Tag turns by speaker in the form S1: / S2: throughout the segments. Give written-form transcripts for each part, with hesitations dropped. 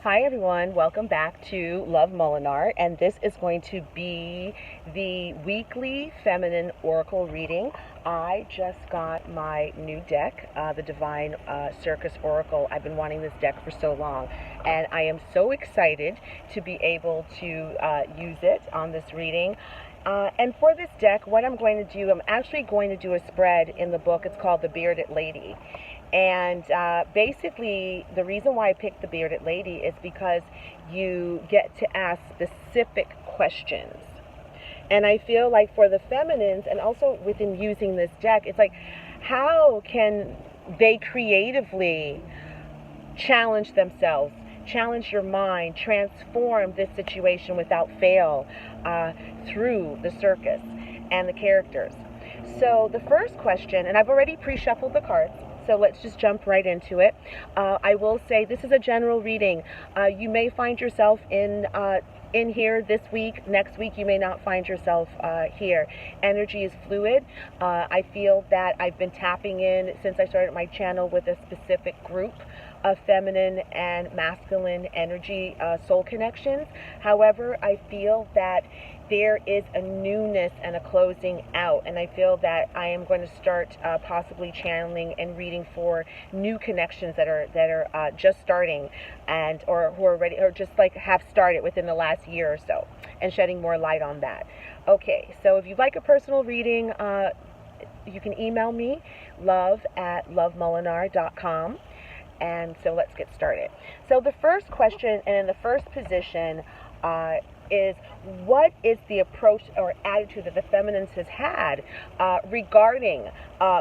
S1: Hi everyone, welcome back to Love Molinar, and this is going to be the weekly feminine oracle reading. I just got my new deck, the Divine Circus Oracle. I've been wanting this deck for so long, and I am so excited to be able to use it on this reading. And for this deck, what I'm going to do, I'm actually going to do a spread in the book. It's called The Bearded Lady. And basically, the reason why I picked the Bearded Lady is because you get to ask specific questions. And I feel like for the feminines, and also within using this deck, it's like, how can they creatively challenge themselves, challenge your mind, transform this situation without fail through the circus and the characters? So the first question, and I've already pre-shuffled the cards, so let's just jump right into it. I will say this is a general reading. You may find yourself in here this week. Next week you may not find yourself here. Energy is fluid. I feel that I've been tapping in since I started my channel with a specific group of feminine and masculine energy soul connections. However, I feel that there is a newness and a closing out, and I feel that I am going to start possibly channeling and reading for new connections that are just starting, and or who are ready, or just like have started within the last year or so, and shedding more light on that. Okay, so if you'd like a personal reading, you can email me, love@lovemolinar.com. And so let's get started. So the first question, and in the first position, is what is the approach or attitude that the feminines has had regarding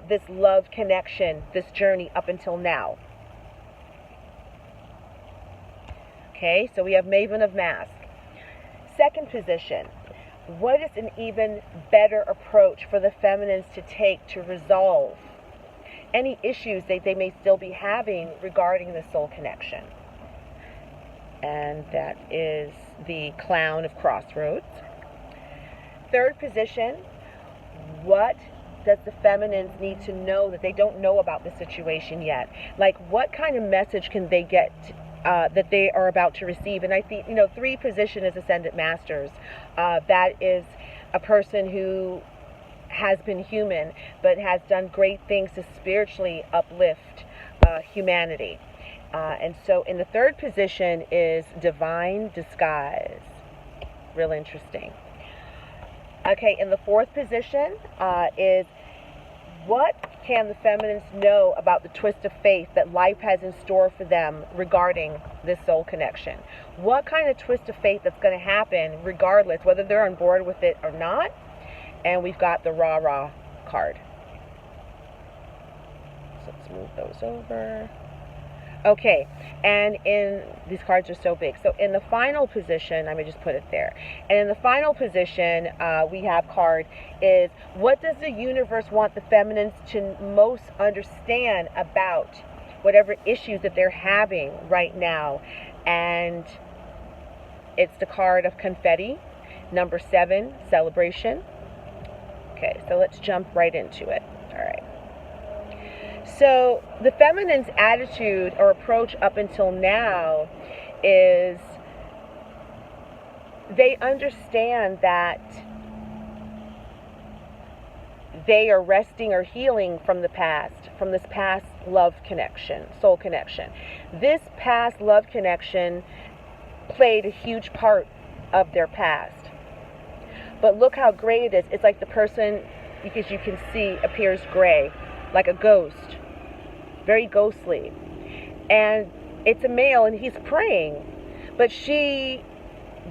S1: this love connection, this journey up until now? Okay, so we have Maven of Mask. Second position, what is an even better approach for the feminines to take to resolve any issues that they may still be having regarding the soul connection? And that is the Clown of Crossroads. Third position, what does the feminines need to know that they don't know about the situation yet? Like, what kind of message can they get that they are about to receive? And I think, three position is Ascendant Masters. That is a person who has been human, but has done great things to spiritually uplift humanity. And so in the third position is Divine Disguise. Real interesting. Okay, in the fourth position is what can the feminines know about the twist of fate that life has in store for them regarding this soul connection? What kind of twist of fate that's going to happen regardless, whether they're on board with it or not? And we've got the Rah-Rah card. So let's move those over. Okay, and these cards are so big. So in the final position, let me just put it there. And in the final position, we have card is, what does the universe want the feminines to most understand about whatever issues that they're having right now? And it's the card of Confetti, number 7, Celebration. Okay, so let's jump right into it. All right. So the feminine's attitude or approach up until now is they understand that they are resting or healing from the past, from this past love connection, soul connection. This past love connection played a huge part of their past. But look how gray it is. It's like the person, because you can see, appears gray, like a ghost. Very ghostly. And it's a male and he's praying. But she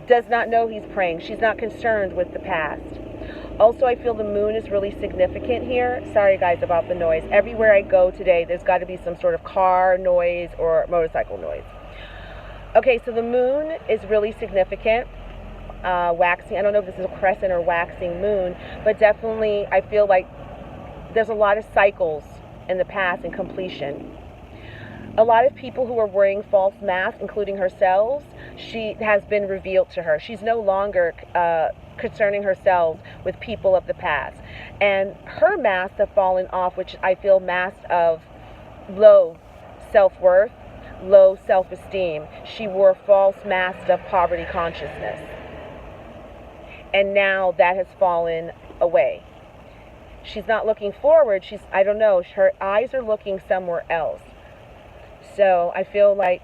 S1: does not know he's praying. She's not concerned with the past. Also, I feel the moon is really significant here. Sorry guys about the noise. Everywhere I go today, there's got to be some sort of car noise or motorcycle noise. Okay, so the moon is really significant. Waxing, I don't know if this is a crescent or waxing moon, but definitely I feel like there's a lot of cycles in the past and completion. A lot of people who are wearing false masks, including herself, she has been revealed to her. She's no longer concerning herself with people of the past. And her masks have fallen off, which I feel masks of low self-worth, low self-esteem. She wore false masks of poverty consciousness. And now that has fallen away. She's not looking forward. I don't know, her eyes are looking somewhere else. So I feel like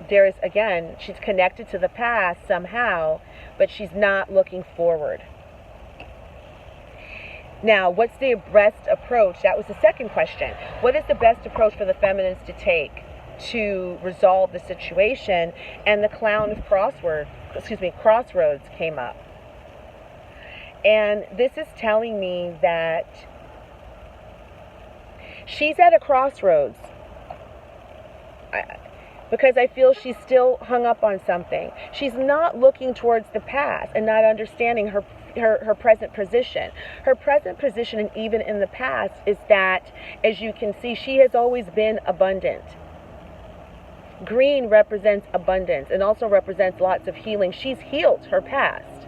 S1: there is, again, she's connected to the past somehow, but she's not looking forward. Now, what's the best approach? That was the second question. What is the best approach for the feminines to take to resolve the situation? And the clown of crossroads came up. And this is telling me that she's at a crossroads. Because I feel she's still hung up on something. She's not looking towards the past and not understanding her present position. Her present position, and even in the past, is that, as you can see, she has always been abundant. Green represents abundance and also represents lots of healing. She's healed her past.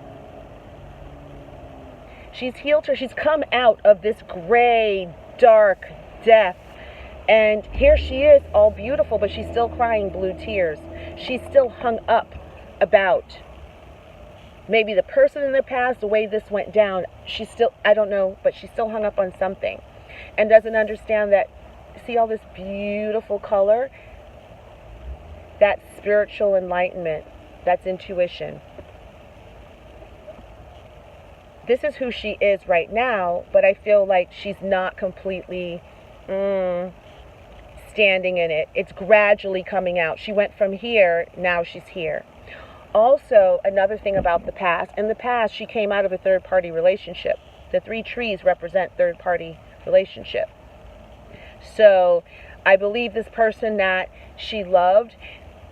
S1: She's healed her. She's come out of this gray, dark death. And here she is, all beautiful, but she's still crying blue tears. She's still hung up about maybe the person in the past, the way this went down. She's still, I don't know, but she's still hung up on something. And doesn't understand that, see all this beautiful color? That's spiritual enlightenment. That's intuition. This is who she is right now, but I feel like she's not completely standing in it. It's gradually coming out. She went from here, now she's here. Also, another thing about the past. In the past, she came out of a third-party relationship. The 3 trees represent third-party relationship. So, I believe this person that she loved,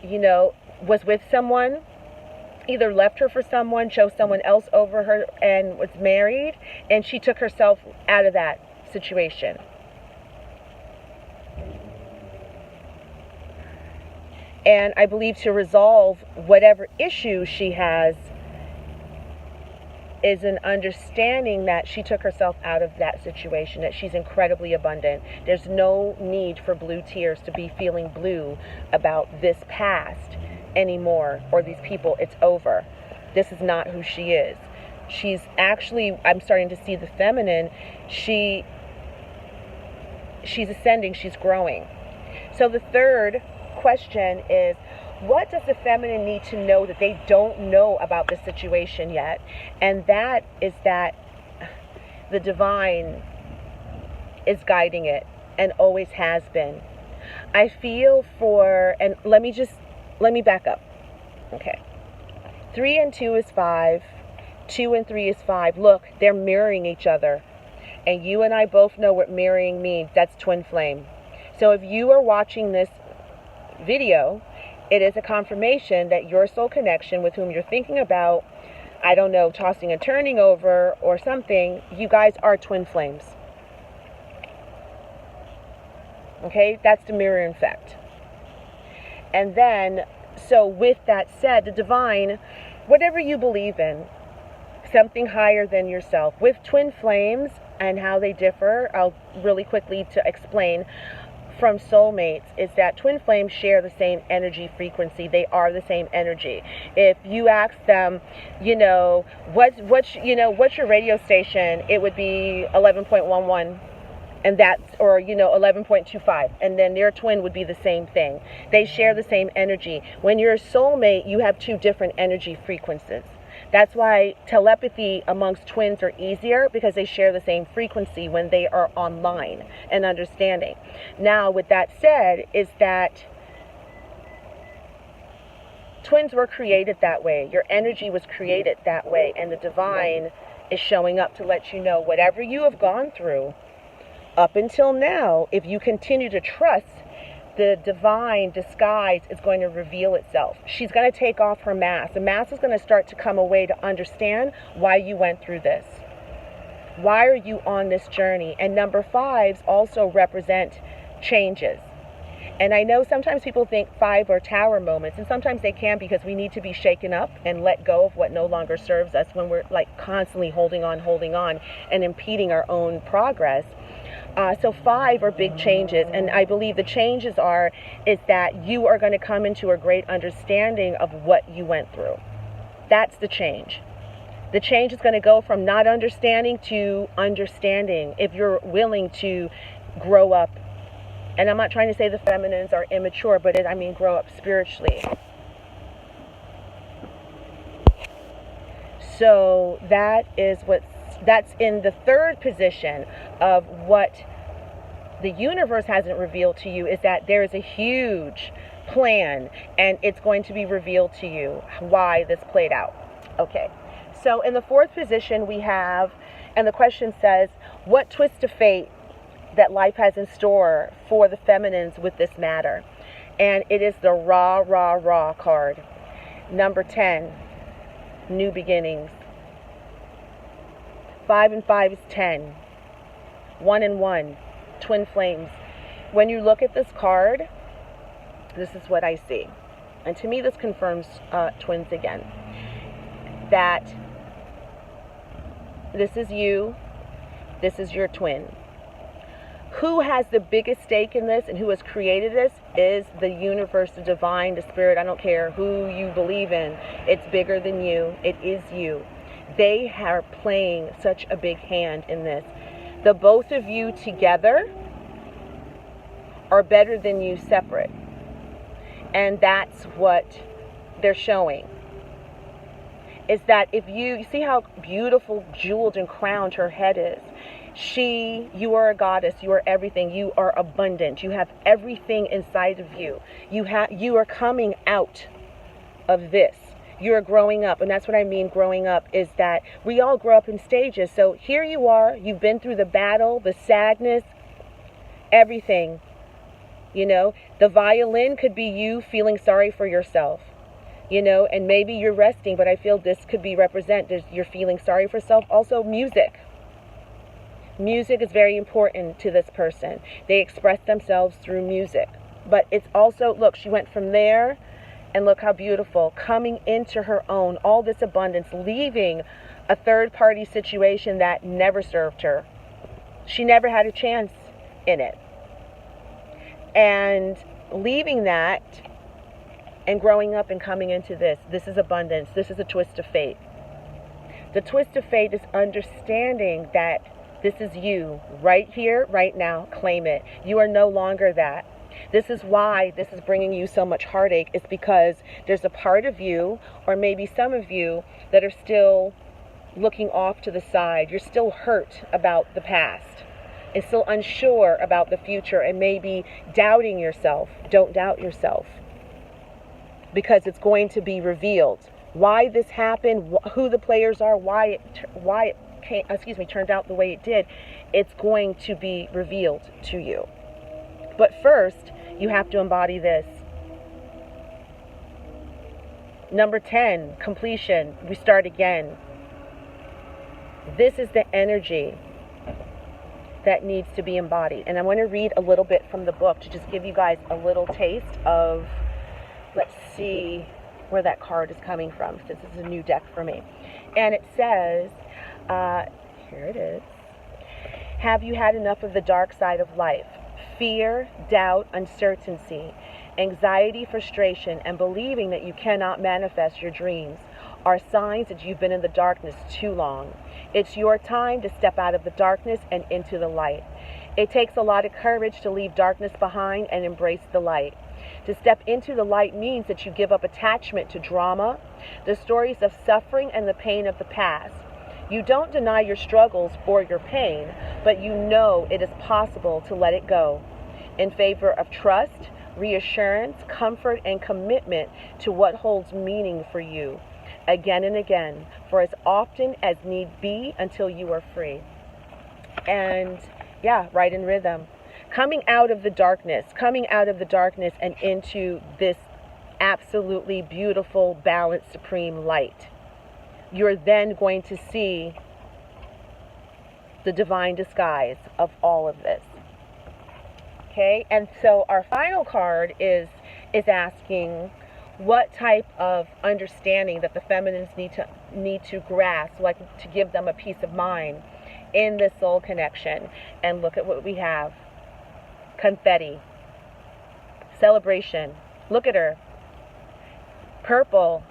S1: was with someone, either left her for someone, chose someone else over her, and was married, and she took herself out of that situation. And I believe to resolve whatever issue she has is an understanding that she took herself out of that situation, that she's incredibly abundant. There's no need for blue tears to be feeling blue about this past anymore, or these people. It's over. This is not who she is. She's actually, I'm starting to see the feminine, she's ascending, she's growing. So the third question is, what does the feminine need to know that they don't know about the situation yet? And that is that the divine is guiding it and always has been. I feel for, and let me back up. Okay. 3 and 2 is 5. 2 and 3 is 5. Look, they're mirroring each other. And you and I both know what mirroring means. That's twin flame. So if you are watching this video, it is a confirmation that your soul connection with whom you're thinking about, I don't know, tossing and turning over or something, you guys are twin flames. Okay, that's the mirror effect. And then, so with that said, the divine, whatever you believe in, something higher than yourself. With twin flames and how they differ, I'll really quickly to explain from soulmates, is that twin flames share the same energy frequency. They are the same energy. If you ask them, what's your radio station, it would be 11.11. And that's, or 11.25, and then their twin would be the same thing. They share the same energy. When you're a soulmate, you have 2 different energy frequencies. That's why telepathy amongst twins are easier, because they share the same frequency when they are online and understanding. Now, with that said, is that twins were created that way. Your energy was created that way, and the divine is showing up to let you know whatever you have gone through up until now, if you continue to trust, the divine disguise is going to reveal itself. She's going to take off her mask. The mask is going to start to come away to understand why you went through this. Why are you on this journey? And number 5s also represent changes. And I know sometimes people think 5 are tower moments, and sometimes they can, because we need to be shaken up and let go of what no longer serves us when we're like constantly holding on, and impeding our own progress. So 5 are big changes, and I believe the changes is that you are going to come into a great understanding of what you went through. That's the change. The change is going to go from not understanding to understanding if you're willing to grow up. And I'm not trying to say the feminines are immature, but I mean grow up spiritually. So that's in the third position of what the universe hasn't revealed to you, is that there is a huge plan, and it's going to be revealed to you why this played out. Okay, so in the fourth position we have, and the question says, what twist of fate that life has in store for the feminines with this matter? And it is the Ra card. Number 10, new beginnings. 5 and 5 is 10. 1 and 1, twin flames. When you look at this card, this is what I see. And to me, this confirms twins again. That this is you, this is your twin. Who has the biggest stake in this and who has created this is the universe, the divine, the spirit. I don't care who you believe in. It's bigger than you. It is you. They are playing such a big hand in this. The both of you together are better than you separate. And that's what they're showing. Is that if you see how beautiful, jeweled, and crowned her head is. You are a goddess. You are everything. You are abundant. You have everything inside of you. You are coming out of this. You're growing up. And that's what I mean growing up, is that we all grow up in stages. So here you are. You've been through the battle, the sadness, everything. You know, the violin could be you feeling sorry for yourself. You know, and maybe you're resting, but I feel this could be you're feeling sorry for self. Also, music. Music is very important to this person. They express themselves through music. But it's also, look, she went from there, and look how beautiful, coming into her own, all this abundance, leaving a third-party situation that never served her. She never had a chance in it. And leaving that and growing up and coming into this is abundance. This is a twist of fate. The twist of fate is understanding that this is you, right here, right now. Claim it. You are no longer that. This is why this is bringing you so much heartache. It's because there's a part of you, or maybe some of you, that are still looking off to the side. You're still hurt about the past and still unsure about the future and maybe doubting yourself. Don't doubt yourself, because it's going to be revealed. Why this happened, who the players are, why it turned out the way it did, it's going to be revealed to you. But first, you have to embody this. Number 10, completion. We start again. This is the energy that needs to be embodied. And I want to read a little bit from the book to just give you guys a little taste of, let's see where that card is coming from, since this is a new deck for me. And it says, here it is. Have you had enough of the dark side of life? Fear, doubt, uncertainty, anxiety, frustration, and believing that you cannot manifest your dreams are signs that you've been in the darkness too long. It's your time to step out of the darkness and into the light. It takes a lot of courage to leave darkness behind and embrace the light. To step into the light means that you give up attachment to drama, the stories of suffering, and the pain of the past. You don't deny your struggles or your pain, but you know it is possible to let it go in favor of trust, reassurance, comfort, and commitment to what holds meaning for you, again and again, for as often as need be, until you are free. And yeah, right in rhythm. Coming out of the darkness and into this absolutely beautiful, balanced, supreme light. You're then going to see the divine disguise of all of this. Okay, and so our final card is asking what type of understanding that the feminines need to grasp, like to give them a peace of mind, in this soul connection. And look at what we have. Confetti. Celebration. Look at her. Purple.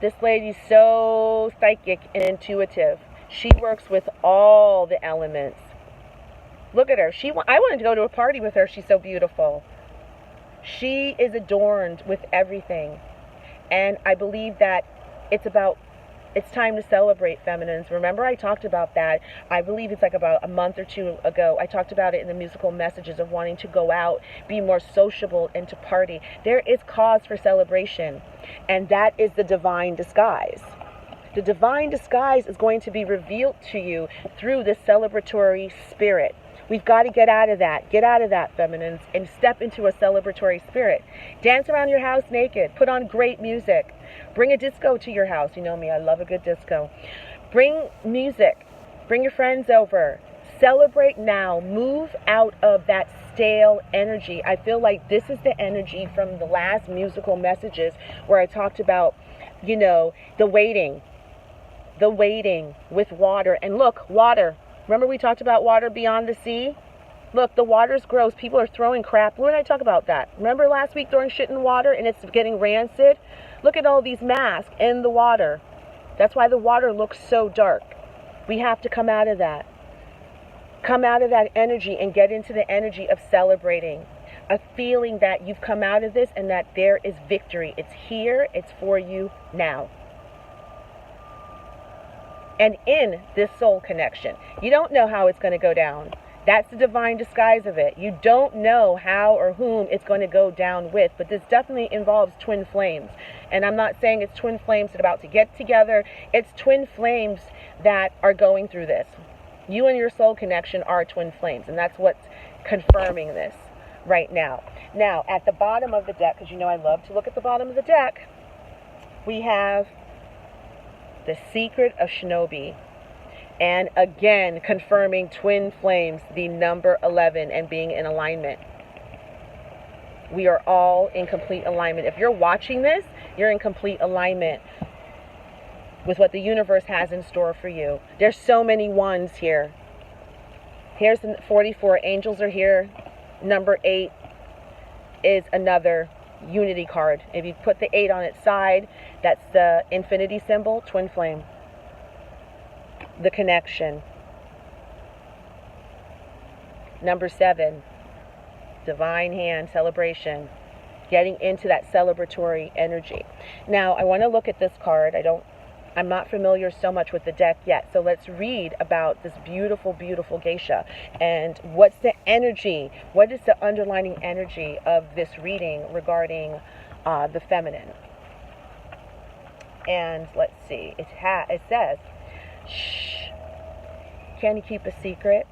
S1: This lady's so psychic and intuitive. She works with all the elements. Look at her. I wanted to go to a party with her. She's so beautiful. She is adorned with everything. And I believe that it's time to celebrate feminines. Remember I talked about that. I believe it's like about a month or two ago. I talked about it in the musical messages of wanting to go out, be more sociable, and to party. There is cause for celebration. And that is the divine disguise. The divine disguise is going to be revealed to you through this celebratory spirit. We've got to get out of that. Get out of that, feminines, and step into a celebratory spirit. Dance around your house naked. Put on great music. Bring a disco to your house. You know me, I love a good disco. Bring music. Bring your friends over. Celebrate now. Move out of that stale energy. I feel like this is the energy from the last musical messages where I talked about, you know, the waiting with water. And look, water. Remember we talked about water beyond the sea? Look, the water's gross. People are throwing crap. When did I talk about that? Remember last week throwing shit in water and it's getting rancid? Look at all these masks in the water. That's why the water looks so dark. We have to come out of that. Come out of that energy and get into the energy of celebrating. A feeling that you've come out of this and that there is victory. It's here. It's for you now. And in this soul connection, you don't know how it's going to go down. That's the divine disguise of it. You don't know how or whom it's going to go down with, but this definitely involves twin flames. And I'm not saying it's twin flames that are about to get together. It's twin flames that are going through this. You and your soul connection are twin flames, and that's what's confirming this right now. Now, at the bottom of the deck, because you know I love to look at the bottom of the deck, we have the Secret of Shinobi. And again, confirming twin flames, the number 11, and being in alignment. We are all in complete alignment. If you're watching this, you're in complete alignment with what the universe has in store for you. There's so many ones here. Here's the 44. Angels are here. Number 8 is another unity card. If you put the 8 on its side, that's the infinity symbol, twin flame. The connection. Number 7, divine hand, celebration. Getting into that celebratory energy. Now, I want to look at this card. I'm not familiar so much with the deck yet. So let's read about this beautiful, beautiful geisha. And what's the energy? What is the underlining energy of this reading regarding the feminine? And let's see. It says, shh. Can you keep a secret?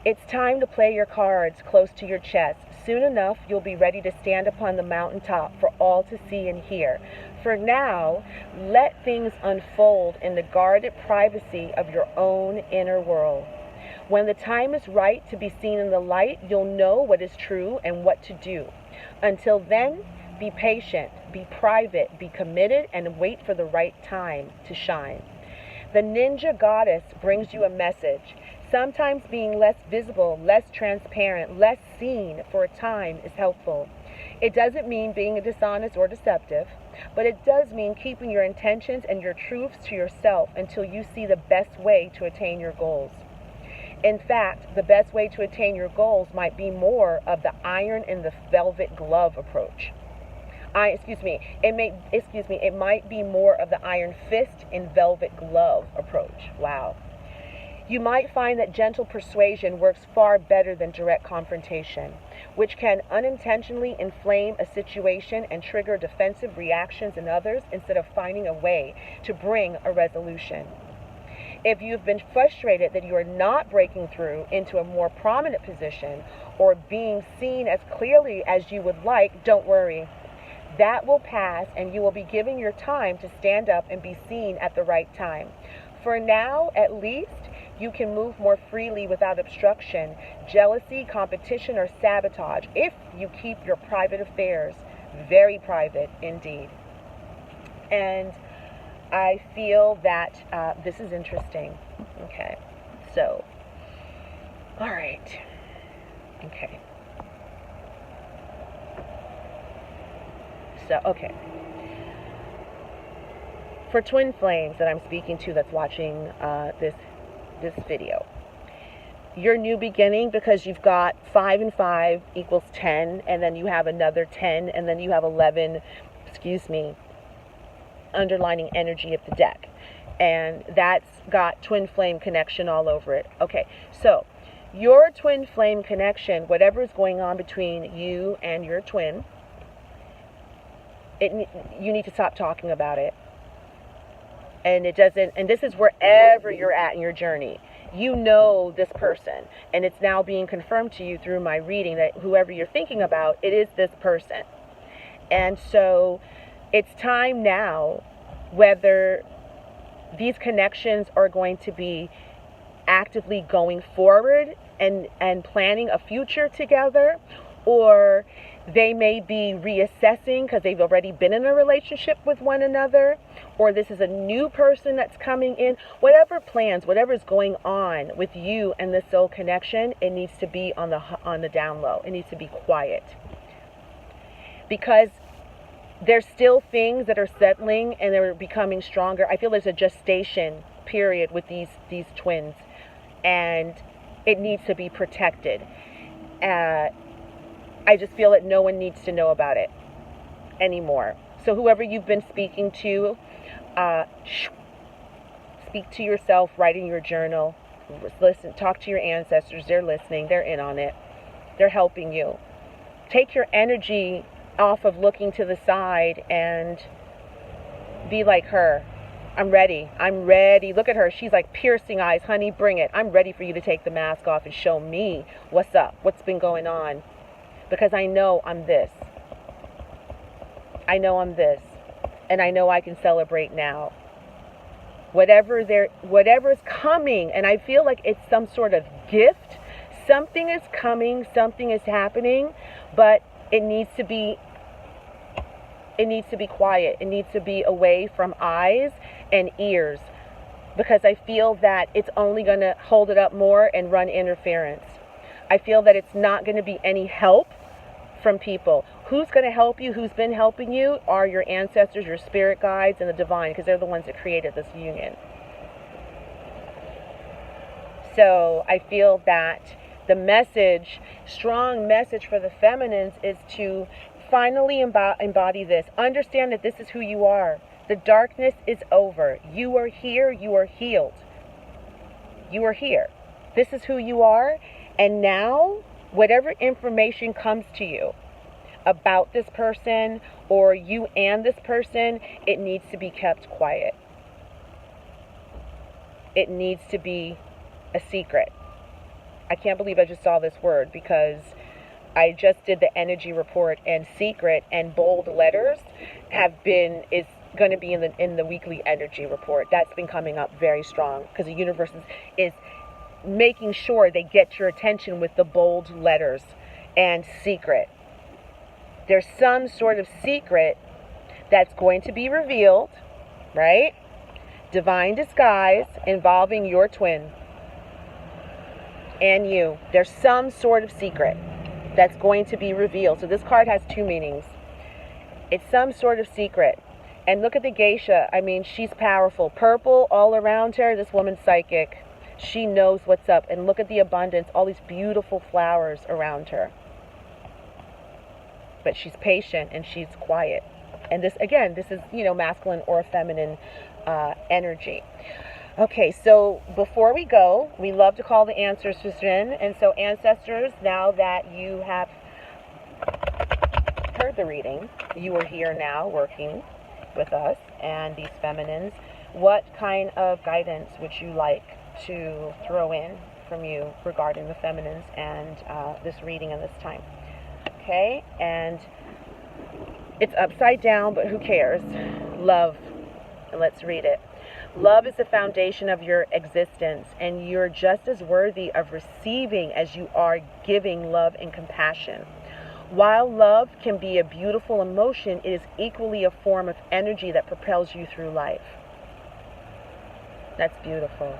S1: It's time to play your cards close to your chest. Soon enough, you'll be ready to stand upon the mountaintop for all to see and hear. For now, let things unfold in the guarded privacy of your own inner world. When the time is right to be seen in the light, you'll know what is true and what to do. Until then, be patient, be private, be committed, and wait for the right time to shine. The ninja goddess brings you a message. Sometimes being less visible, less transparent, less seen for a time is helpful. It doesn't mean being dishonest or deceptive, but it does mean keeping your intentions and your truths to yourself until you see the best way to attain your goals. In fact, the best way to attain your goals might be more of the iron in the velvet glove approach. It might be more of the iron fist in velvet glove approach. Wow. You might find that gentle persuasion works far better than direct confrontation, which can unintentionally inflame a situation and trigger defensive reactions in others instead of finding a way to bring a resolution. If you've been frustrated that you are not breaking through into a more prominent position or being seen as clearly as you would like, don't worry. That will pass, and you will be given your time to stand up and be seen at the right time. For now, at least, you can move more freely without obstruction, jealousy, competition, or sabotage if you keep your private affairs very private indeed. And I feel that this is interesting. Okay, so All right. Okay. So, okay. For twin flames that I'm speaking to that's watching this video, your new beginning, because you've got 5 and 5 equals 10, and then you have another 10, and then you have 11, underlining energy of the deck. And that's got twin flame connection all over it. Okay, so your twin flame connection, whatever is going on between you and your twin, you need to stop talking about it. And it doesn't, and this is wherever you're at in your journey. You know this person, and it's now being confirmed to you through my reading that whoever you're thinking about, it is this person. And so it's time now, whether these connections are going to be actively going forward and planning a future together, or they may be reassessing because they've already been in a relationship with one another, or this is a new person that's coming in. Whatever plans, whatever is going on with you and the soul connection, it needs to be on the down low. It needs to be quiet, because there's still things that are settling and they're becoming stronger. I feel there's a gestation period with these twins, and it needs to be protected. I just feel that no one needs to know about it anymore. So whoever you've been speaking to, speak to yourself, write in your journal, listen, talk to your ancestors. They're listening. They're in on it. They're helping you. Take your energy off of looking to the side and be like her. I'm ready. I'm ready. Look at her. She's like piercing eyes. Honey, bring it. I'm ready for you to take the mask off and show me what's up, what's been going on. Because I know I'm this. I know I'm this. And I know I can celebrate now. Whatever's coming, and I feel like it's some sort of gift. Something is coming, something is happening, but it needs to be quiet. It needs to be away from eyes and ears, because I feel that it's only going to hold it up more and run interference. I feel that it's not going to be any help from people. Who's going to help you, who's been helping you, are your ancestors, your spirit guides, and the divine, because they're the ones that created this union. So I feel that the message, strong message for the feminines, is to finally embody this. Understand that this is who you are. The darkness is over. You are here. You are healed. You are here. This is who you are. And now, whatever information comes to you about this person or you and this person, it needs to be kept quiet. It needs to be a secret. I can't believe I just saw this word, because I just did the energy report, and secret and bold letters is going to be in the weekly energy report. That's been coming up very strong, because the universe is making sure they get your attention with the bold letters and secret. There's some sort of secret that's going to be revealed, right? Divine disguise involving your twin and you. There's some sort of secret that's going to be revealed. So this card has two meanings. It's some sort of secret. And look at the geisha. I mean, she's powerful. Purple all around her. This woman's psychic. She knows what's up. And look at the abundance, all these beautiful flowers around her. But she's patient and she's quiet. And this, again, this is, masculine or feminine energy. Okay, so before we go, we love to call the ancestors in. And so ancestors, now that you have heard the reading, you are here now working with us and these feminines. What kind of guidance would you like to throw in from you regarding the feminines and this reading and this time? Okay, and it's upside down, but who cares? Love. Let's read it. Love is the foundation of your existence, and you're just as worthy of receiving as you are giving love and compassion. While love can be a beautiful emotion, it is equally a form of energy that propels you through life. That's beautiful.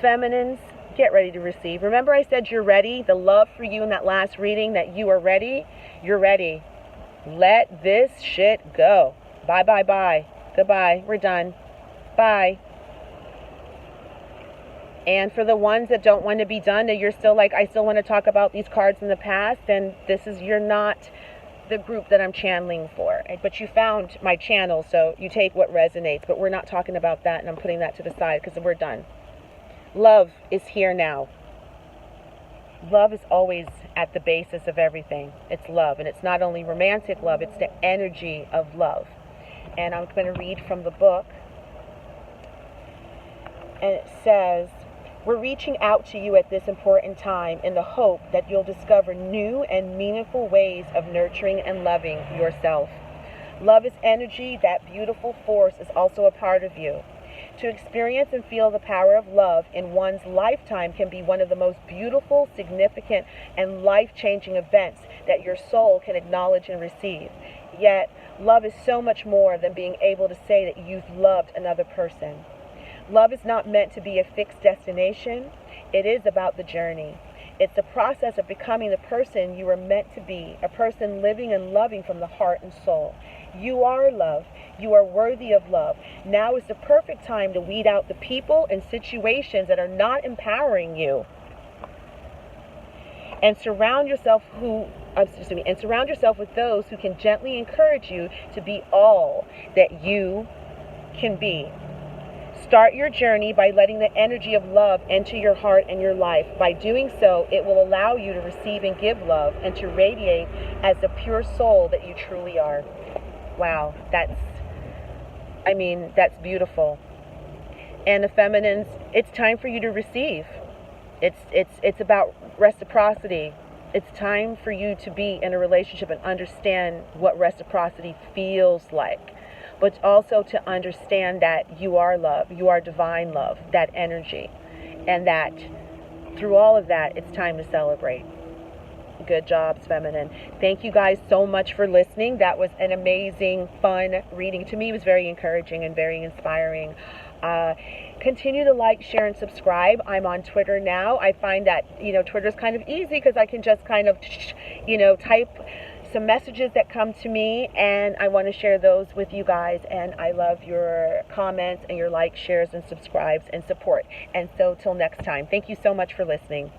S1: Feminines, get ready to receive. Remember I said you're ready? The love for you in that last reading, that you are ready? You're ready. Let this shit go. Bye, bye, bye. Goodbye. We're done. Bye. And for the ones that don't want to be done, that you're still like, I still want to talk about these cards in the past, then you're not the group that I'm channeling for. But you found my channel, so you take what resonates. But we're not talking about that, and I'm putting that to the side because we're done. Love is here now. Love is always at the basis of everything. It's love, and it's not only romantic love, it's the energy of love. And I'm going to read from the book. And it says, we're reaching out to you at this important time in the hope that you'll discover new and meaningful ways of nurturing and loving yourself. Love is energy. That beautiful force is also a part of you. To experience and feel the power of love in one's lifetime can be one of the most beautiful, significant, and life-changing events that your soul can acknowledge and receive. Yet, love is so much more than being able to say that you've loved another person. Love is not meant to be a fixed destination. It is about the journey. It's the process of becoming the person you are meant to be, a person living and loving from the heart and soul. You are love. You are worthy of love. Now is the perfect time to weed out the people and situations that are not empowering you. And surround yourself with those who can gently encourage you to be all that you can be. Start your journey by letting the energy of love enter your heart and your life. By doing so, it will allow you to receive and give love and to radiate as the pure soul that you truly are. Wow, that's beautiful. And the feminines, it's time for you to receive. It's about reciprocity. It's time for you to be in a relationship and understand what reciprocity feels like. But also to understand that you are love, you are divine love, that energy. And that through all of that, it's time to celebrate. Good jobs, feminine. Thank you guys so much for listening. That was an amazing, fun reading. To me, it was very encouraging and very inspiring. Continue to like, share, and subscribe. I'm on Twitter now. I find that, Twitter's kind of easy because I can just kind of, type some messages that come to me, and I want to share those with you guys. And I love your comments and your likes, shares, and subscribes and support. And so till next time, thank you so much for listening.